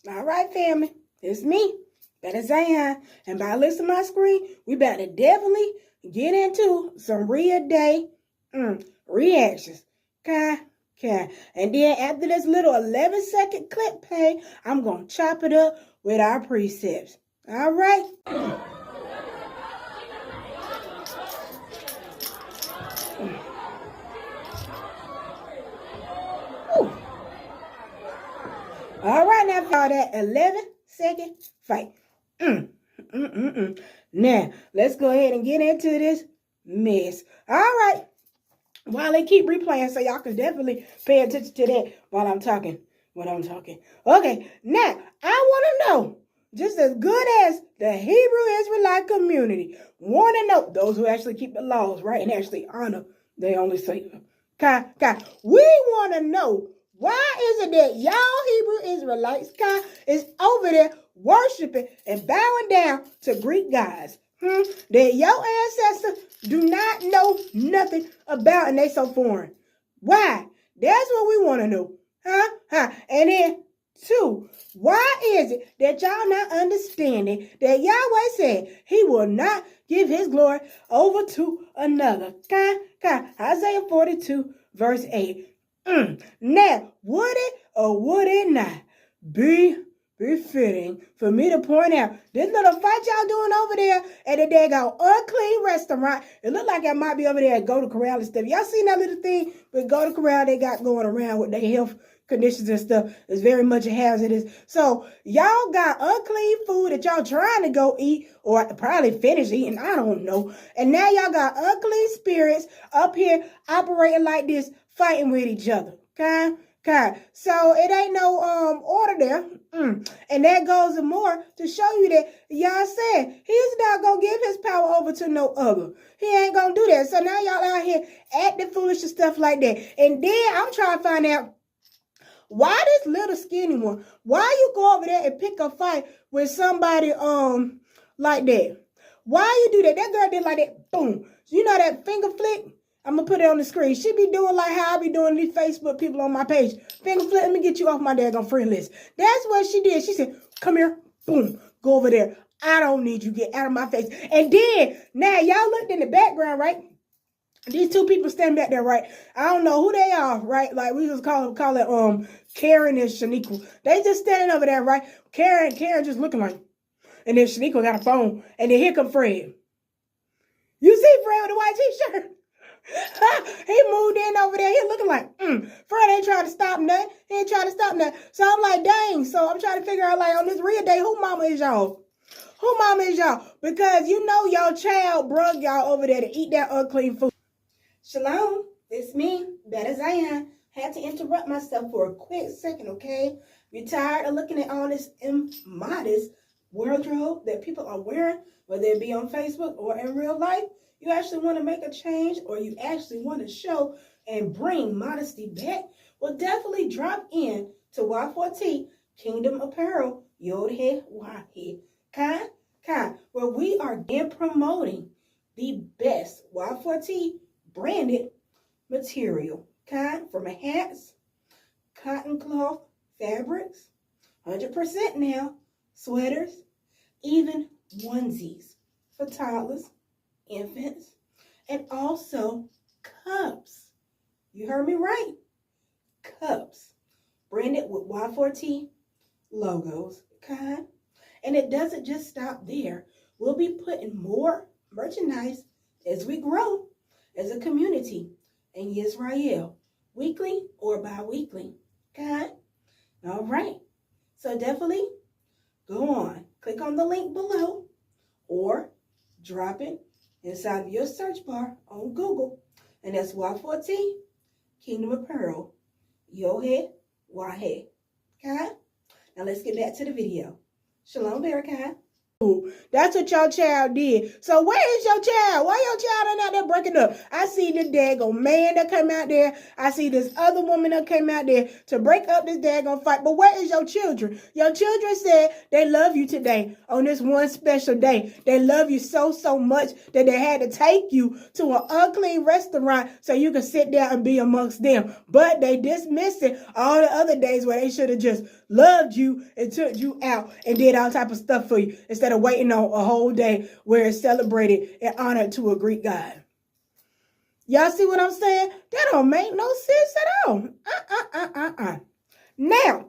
All right, family. It's me, Baht Of Zion. And by listening to my screen, we about to definitely get into some real day reactions. Okay? And then after this little 11-second clip play, I'm going to chop it up with our precepts. All right? All right, now for that 11-second fight. Now, let's go ahead and get into this mess. All right. While they keep replaying, so y'all can definitely pay attention to that while I'm talking. Okay, now, I want to know, just as good as the Hebrew Israelite community want to know, those who actually keep the laws, right, and actually honor their only Savior. We want to know, why is it that y'all Hebrew Israelites is over there worshiping and bowing down to Greek gods? That your ancestors do not know nothing about, and they so foreign. Why? That's what we want to know. And then, two, why is it that y'all not understanding that Yahweh said he will not give his glory over to another? Isaiah 42, verse 8. Now, would it or would it not be befitting for me to point out this little fight y'all doing over there at the daggone unclean restaurant? It look like I might be over there at Go to Corral and stuff. Y'all seen that little thing with Go to Corral they got going around with their health conditions and stuff? It's very much a hazardous. So y'all got unclean food that y'all trying to go eat or probably finish eating, I don't know. And now y'all got unclean spirits up here operating like this, fighting with each other. Okay. So it ain't no order there. And that goes more to show you that y'all said he's not going to give his power over to no other. He ain't going to do that. So now y'all out here acting foolish and stuff like that. And then I'm trying to find out why this little skinny one, why you go over there and pick a fight with somebody like that? Why you do that? That girl did like that, boom. You know that finger flick? I'm going to put it on the screen. She be doing like how I be doing these Facebook people on my page. Finger flip, let me get you off my daggone friend list. That's what she did. She said, come here, boom, go over there. I don't need you, get out of my face. And then, now y'all looked in the background, right? These two people standing back there, right? I don't know who they are, right? Like, we just call it Karen and Shaniqua. They just standing over there, right? Karen just looking like, and then Shaniqua got a phone, and then here come Fred. You see Fred with the white t-shirt? He moved in over there. He looking like, Fred ain't trying to stop nothing. He ain't trying to stop nothing. So I'm like, dang. So I'm trying to figure out, like, on this real day, who mama is y'all? Who mama is y'all? Because you know your child brung y'all over there to eat that unclean food. Shalom, it's me, Baht Of Zion. Had to interrupt myself for a quick second, okay? You tired of looking at all this immodest wardrobe that people are wearing, whether it be on Facebook or in real life? You actually want to make a change, or you actually want to show and bring modesty back? Well, definitely drop in to Y4T Kingdom Apparel, Yod-He, Wah-He, where we are again promoting the best Y4T branded material, from hats, cotton cloth, fabrics, 100% now, sweaters, even onesies for toddlers, infants, and also cups. You heard me right. Cups branded with Y4T logos. And it doesn't just stop there. We'll be putting more merchandise as we grow as a community in Israel, weekly or bi-weekly. All right. So definitely go on. Click on the link below or drop it inside of your search bar on Google, and that's Y4T Kingdom Apparel, Yod-He, Wah-He. Now let's get back to the video. Shalom, Barakai. That's what your child did. So where is your child? Why your child ain't out there breaking up? I see the daggone man that came out there. I see this other woman that came out there to break up this daggone fight. But where is your children? Your children said they love you today on this one special day. They love you so much that they had to take you to an unclean restaurant so you could sit down and be amongst them. But they dismissed it all the other days where they should have just loved you and took you out and did all type of stuff for you instead of waiting on a whole day where it's celebrated and honored to a Greek god. Y'all see what I'm saying? That don't make no sense at all. Now,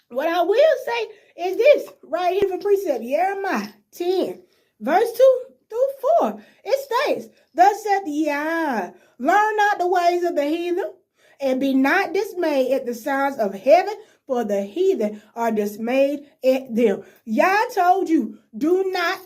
what I will say is this right here for precept, Jeremiah 10, verse 2 through 4. It states, thus saith Yah, learn not the ways of the heathen, and be not dismayed at the sounds of heaven, for the heathen are dismayed at them. Yah told you, do not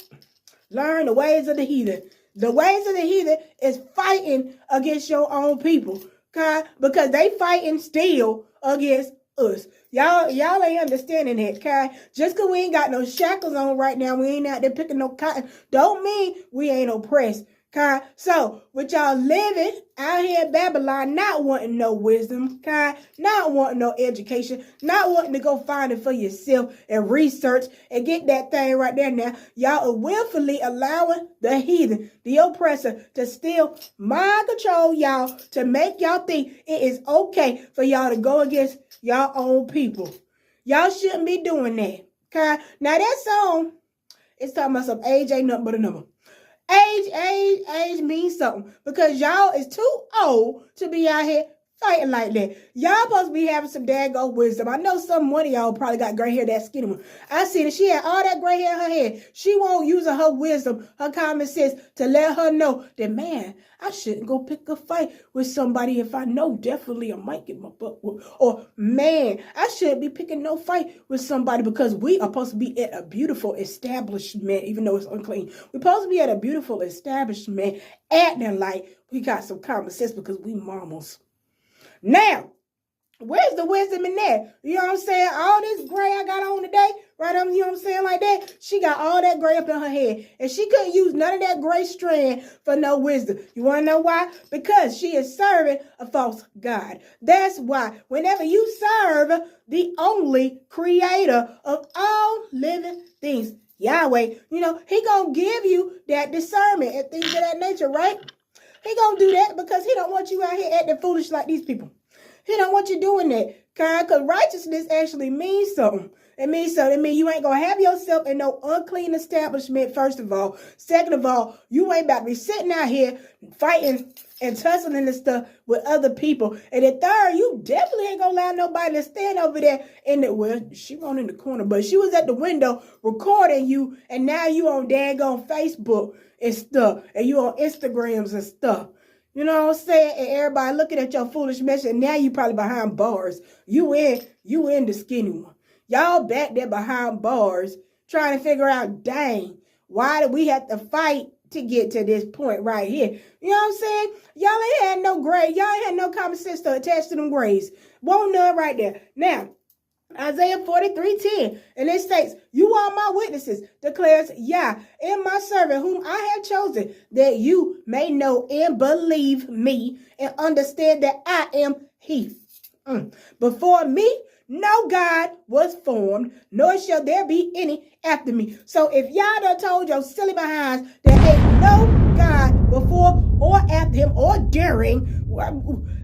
learn the ways of the heathen. The ways of the heathen is fighting against your own people, okay? Because they fighting still against us. Y'all ain't understanding that, okay? Just because we ain't got no shackles on right now, we ain't out there picking no cotton, don't mean we ain't oppressed, okay? So, with y'all living out here in Babylon, not wanting no wisdom, okay? Not wanting no education, not wanting to go find it for yourself and research and get that thing right there now. Y'all are willfully allowing the heathen, the oppressor, to still mind control y'all, to make y'all think it is okay for y'all to go against y'all own people. Y'all shouldn't be doing that, okay? Now that song is talking about some age ain't nothing but a number. Age means something because y'all is too old to be out here fighting like that. Y'all supposed to be having some daggone wisdom. I know one of y'all probably got gray hair, that skinny one. I see that she had all that gray hair in her head. She won't use her wisdom, her common sense to let her know that, man, I shouldn't go pick a fight with somebody if I know definitely I might get my butt whooped. Or, man, I shouldn't be picking no fight with somebody because we are supposed to be at a beautiful establishment, even though it's unclean. We're supposed to be at a beautiful establishment acting like we got some common sense because we mamas. Now, where's the wisdom in that? You know what I'm saying? All this gray I got on today, right? You know what I'm saying? Like that. She got all that gray up in her head. And she couldn't use none of that gray strand for no wisdom. You want to know why? Because she is serving a false god. That's why whenever you serve the only creator of all living things, Yahweh, you know, he going to give you that discernment and things of that nature, right? He gonna do that because he don't want you out here acting foolish like these people. He don't want you doing that. Because righteousness actually means something. It means something. It means you ain't gonna have yourself in no unclean establishment, first of all. Second of all, you ain't about to be sitting out here fighting and tussling and stuff with other people. And then third, you definitely ain't gonna allow nobody to stand over there well, she wasn't in the corner, but she was at the window recording you, and now you on daggone Facebook and stuff, and you on Instagrams and stuff. You know what I'm saying? And everybody looking at your foolish mess, and now you probably behind bars. You in the skinny one. Y'all back there behind bars trying to figure out, dang, why did we have to fight to get to this point right here? You know what I'm saying? Y'all ain't had no grade. Y'all ain't had no common sense to attach to them grades. Won't none right there. Now, Isaiah 43:10, and it states, you are my witnesses, declares Yah, and my servant whom I have chosen, that you may know and believe me and understand that I am he. Before me, no God was formed, nor shall there be any after me. So if y'all done told your silly behinds there ain't no God before or after him or during,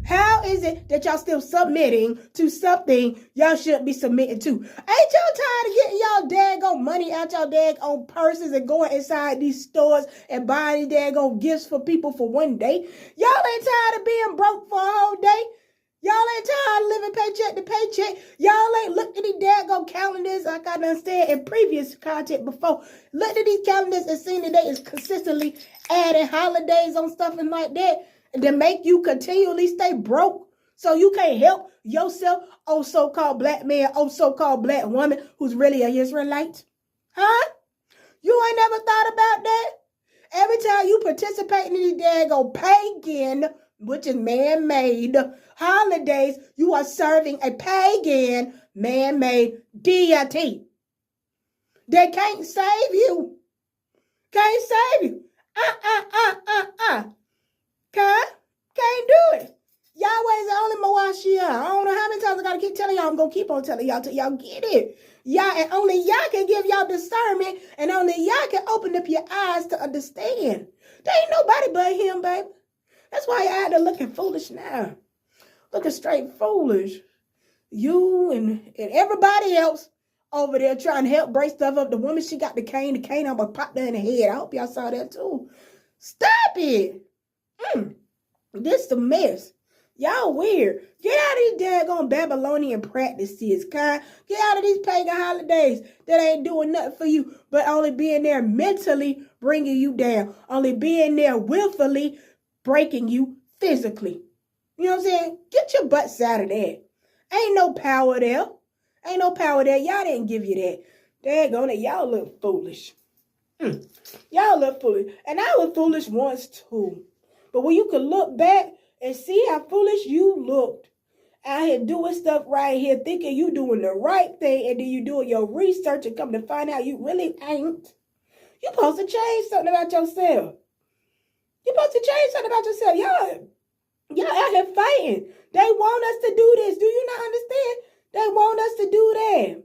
how is it that y'all still submitting to something y'all shouldn't be submitting to? Ain't y'all tired of getting y'all daggone money out y'all daggone purses and going inside these stores and buying these daggone gifts for people for one day? Y'all ain't tired of being broke for a whole day? Y'all ain't tired of living paycheck to paycheck? Y'all ain't looked at these daggone calendars like I done said in previous content before. Looked at these calendars and seen that they is consistently adding holidays on stuff and like that to make you continually stay broke so you can't help yourself, oh so-called black man, oh so-called black woman who's really an Israelite? Huh? You ain't never thought about that? Every time you participate in these daggone pagan, which is man-made holidays, you are serving a pagan, man-made deity. They can't save you. Can't save you. Can't do it. Yahweh's the only Mawashia. I don't know how many times I got to keep telling y'all. I'm going to keep on telling y'all till y'all get it. Yah, and only Yah can give y'all discernment, and only Yah can open up your eyes to understand. There ain't nobody but him, baby. That's why y'all out there looking foolish now. Looking straight foolish. You and everybody else over there trying to help break stuff up. The woman, she got the cane almost popped her in the head. I hope y'all saw that too. Stop it. This is a mess. Y'all weird. Get out of these daggone Babylonian practices, Get out of these pagan holidays that ain't doing nothing for you, but only being there mentally bringing you down. Only being there willfully breaking you physically. You know what I'm saying? Get your butts out of that. Ain't no power there. Ain't no power there. Y'all didn't give you that. Daggone it. Y'all look foolish. Y'all look foolish. And I was foolish once too. But when you can look back and see how foolish you looked out here doing stuff right here, thinking you doing the right thing, and then you doing your research and come to find out you really ain't. You supposed to change something about yourself. You supposed to change something about yourself. Y'all out here fighting. They want us to do this. Do you not understand? They want us to do that.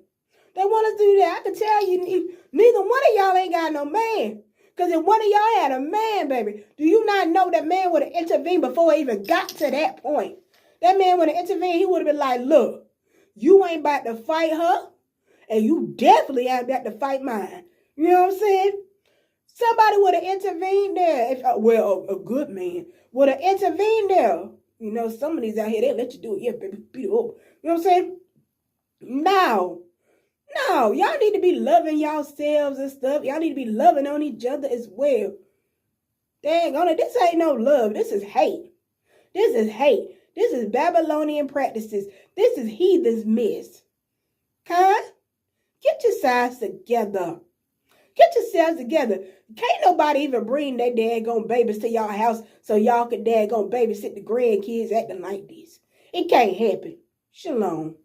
They want us to do that. I can tell you, neither one of y'all ain't got no man. Because if one of y'all had a man, baby, do you not know that man would have intervened before it even got to that point? That man would have intervened. He would have been like, look, you ain't about to fight her, and you definitely ain't about to fight mine. You know what I'm saying? Somebody would have intervened there. A good man would have intervened there. You know, some of these out here, they let you do it. Yeah, baby, beat it up. You know what I'm saying? No, y'all need to be loving yourselves and stuff. Y'all need to be loving on each other as well. Dang on it, this ain't no love. This is hate. This is hate. This is Babylonian practices. This is heathen's mess. Get yourselves together. Get yourselves together. Can't nobody even bring their daggone babies to y'all house so y'all can daggone babysit the grandkids acting like this. It can't happen. Shalom.